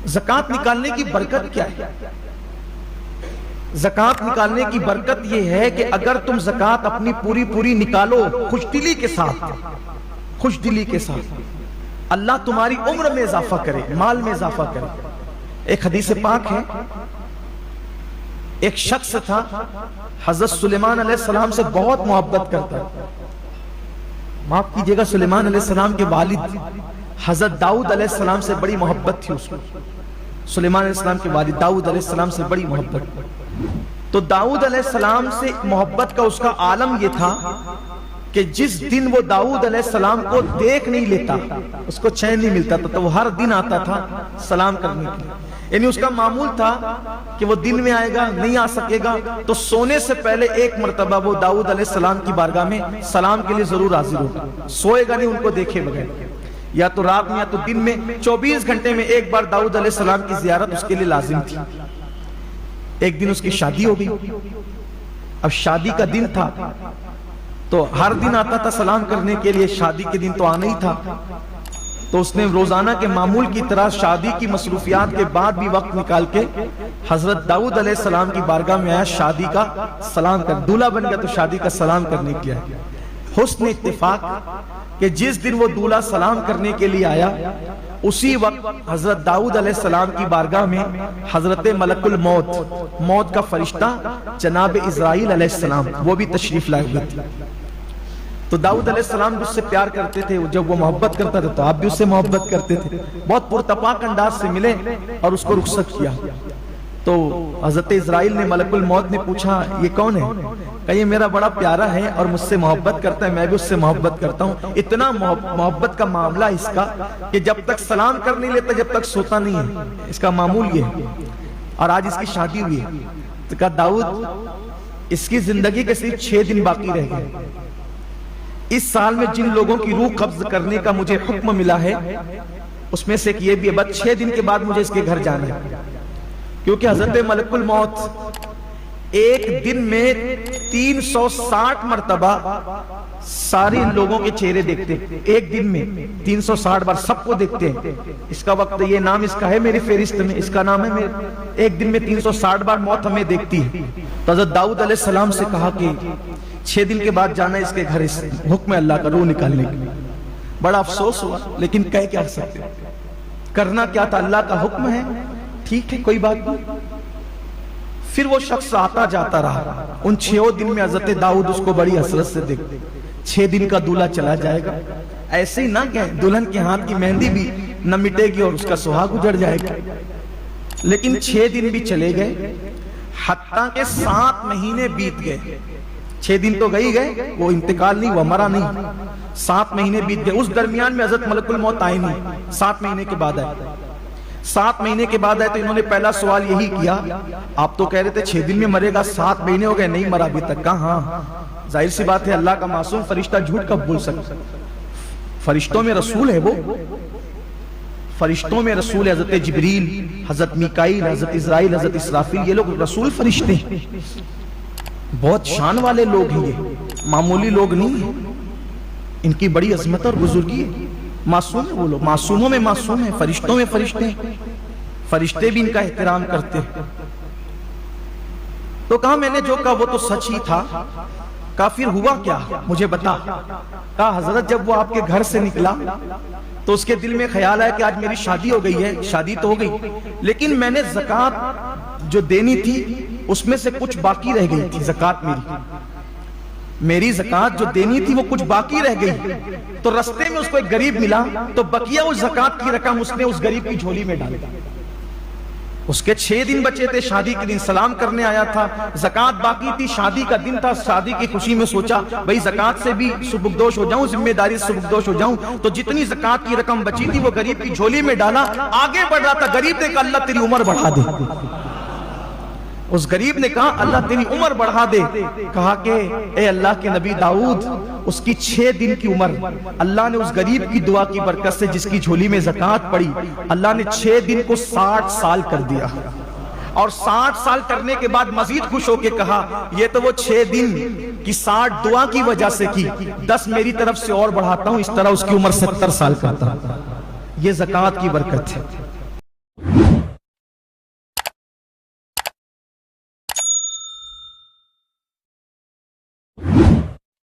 زکوٰۃ نکالنے کی برکت کیا ہے؟ زکوٰۃ نکالنے کی برکت یہ ہے کہ اگر تم زکوٰۃ اپنی پوری نکالو خوش دلی کے ساتھ اللہ تمہاری عمر میں اضافہ کرے، مال میں اضافہ کرے۔ ایک حدیث پاک ہے، ایک شخص تھا حضرت سلیمان علیہ السلام سے بہت محبت کرتا ہے، معاف کیجئے گا سلیمان علیہ السلام کے والد حضرت داؤد علیہ السلام سے بڑی محبت تھی اس کو، سلیمان علیہ السلام کے والد داؤد علیہ السلام سے بڑی محبت۔ تو داؤد علیہ السلام سے محبت کا اس کا عالم یہ تھا کہ جس دن وہ داؤد علیہ السلام کو دیکھ نہیں لیتا اس کو چین نہیں ملتا تھا، تو وہ ہر دن آتا تھا سلام کرنے کے لیے۔ یعنی اس کا معمول تھا کہ وہ دن میں آئے گا، نہیں آ سکے گا تو سونے سے پہلے ایک مرتبہ وہ داؤد علیہ السلام کی بارگاہ میں سلام کے لیے ضرور حاضر ہوگا، سوئے گا نہیں ان کو دیکھے بغیر، یا تو رات میں یا تو دن میں 24 گھنٹے میں ایک بار داؤد علیہ السلام کی زیارت اس کے لیے لازم تھی۔ ایک دن اس کی شادی ہو گئی، اب شادی کا دن تھا تو ہر دن آتا تھا سلام کرنے کے لیے، شادی کے دن تو آنا ہی تھا، تو اس نے روزانہ کے معمول کی طرح شادی کی مصروفیات کے بعد بھی وقت نکال کے حضرت داؤد علیہ السلام کی بارگاہ میں آیا، شادی کا سلام کر، دولہا بن گیا تو شادی کا سلام کرنے کے لیے۔ حسن اتفاق کہ جس دن وہ دولہا سلام کرنے کے لیے آیا اسی وقت حضرت داؤد علیہ السلام کی بارگاہ میں حضرت ملک الموت، موت کا فرشتہ جناب اسرائیل علیہ السلام وہ بھی تشریف لائے ہوئے تھے۔ تو داؤد علیہ السلام جس سے پیار کرتے تھے، جب وہ محبت کرتا تھا تو آپ بھی اس سے محبت کرتے تھے، بہت پرتپاک انداز سے ملے اور اس کو رخصت کیا۔ تو حضرت اسرائیل نے ملک الموت نے پوچھا یہ کون ہے؟ کہ یہ میرا بڑا پیارا ہے اور مجھ سے محبت کرتا ہے، میں بھی اس سے محبت کرتا ہوں۔ اتنا محبت کا معاملہ اس کا کہ جب تک سلام کر نہیں لیتا جب تک سوتا نہیں ہے، اس کا معمول یہ ہے۔ اور آج اس کی شادی ہوئی ہے، تو کہا داؤد اس کی زندگی کے صرف 6 دن باقی رہ گئے، اس سال میں جن لوگوں کی روح قبض کرنے کا مجھے حکم ملا ہے اس میں سے ایک یہ بھی ہے، بس 6 دن کے بعد مجھے اس کے گھر جانا ہے، کیونکہ حضرت ملک الموت ایک دن میں 360 مرتبہ سارے لوگوں کے چہرے دیکھتے ہیں، ایک دن میں 360 بار سب کو دیکھتے ہیں۔ اس کا وقت یہ نام اس کا ہے میری فہرست میں، اس کا نام ہے میرے، ایک دن میں 360 بار موت ہمیں دیکھتی ہے۔ تو حضرت داؤد علیہ السلام سے کہا کہ 6 دن کے بعد جانا اس کے گھر، اس حکم اللہ کا روح نکالنے کے لیے۔ بڑا افسوس ہوا لیکن کہہ کیا سکتے، کرنا کیا تھا، اللہ کا حکم ہے، ٹھیک ہے کوئی بات نہیں۔ پھر وہ شخص آتا جاتا رہا، ان 6 دن میں حضرت داؤد اس کو بڑی حسرت سے دیکھتے، 6 دن کا دولہا چلا جائے گا، ایسے ہی نہ کہ دلہن کے ہاتھ کی مہندی بھی نہ مٹے گی اور اس کا سہاگ اجڑ جائے گا۔ لیکن 6 دن بھی چلے گئے، حتیٰ کہ 7 مہینے بیت گئے۔ 6 دن تو گئے، وہ انتقال نہیں ہوا، مرا نہیں، 7 مہینے بیت گئے۔ اس درمیان میں حضرت ملک الموت آئے نہیں، 7 مہینے کے بعد آئے۔ 7 مہینے کے بعد آئے تو انہوں نے پہلا سوال یہی کیا، آپ تو کہہ رہے تھے 6 دن میں مرے گا، 7 مہینے ہو گئے نہیں مرا ابھی تک۔ کہا ہاں، ظاہر سی بات ہے اللہ کا معصوم فرشتہ جھوٹ کب بول سکتا، فرشتوں میں رسول ہے، وہ فرشتوں میں رسول ہے، حضرت جبریل، حضرت میکائیل، حضرت اسرائیل، حضرت اسرافیل، یہ لوگ رسول فرشتے ہیں، بہت شان والے لوگ ہیں، یہ معمولی لوگ نہیں ہیں، ان کی بڑی عظمت اور بزرگی ہے، معصوم ہیں وہ لوگ، معصوموں میں معصوم ہیں، فرشتوں میں فرشتے ہیں، فرشتے بھی ان کا احترام کرتے ہیں۔ تو کہا میں نے جو کہا وہ تو سچ ہی تھا، کہا پھر ہوا کیا مجھے بتا۔ کہا حضرت جب وہ آپ کے گھر سے نکلا تو اس کے دل میں خیال آیا کہ آج میری شادی ہو گئی ہے، شادی تو ہو گئی لیکن میں نے زکوٰۃ جو دینی تھی اس میں سے کچھ باقی رہ گئی تھی، زکوٰۃ میری زکوٰۃ جو دینی تھی وہ کچھ باقی رہ گئی، تو رستے میں اس کو ایک غریب ملا تو بقیہ اس زکوٰۃ کی رقم اس نے اس غریب کی جھولی میں ڈالی۔ اس کے 6 دن بچے تھے، شادی کے دن سلام کرنے آیا تھا، زکوٰۃ باقی تھی، شادی کا دن تھا، شادی کی خوشی میں سوچا بھئی زکوٰۃ سے بھی سبکدوش ہو جاؤں، ذمہ داری سے سبکدوش ہو جاؤں، تو جتنی زکوٰۃ کی رقم بچی تھی وہ غریب کی جھولی میں ڈالا، آگے بڑھ رہا تھا، غریب نے کہا اللہ تیری عمر بڑھا دے، اس غریب نے کہا اللہ تیری عمر بڑھا دے، کہا کہ اے اللہ کے نبی داؤد اس کی 6 دن کی عمر اللہ نے اس غریب کی دعا کی برکت سے جس کی جھولی میں زکوٰۃ پڑی اللہ نے 6 دن کو 60 سال کر دیا، اور 60 سال کرنے کے بعد مزید خوش ہو کے کہا یہ تو وہ 6 دن کی 60 دعا کی وجہ سے کی، 10 میری طرف سے اور بڑھاتا ہوں، اس طرح اس کی عمر 70 سال کرتا۔ یہ زکوٰۃ کی برکت ہے۔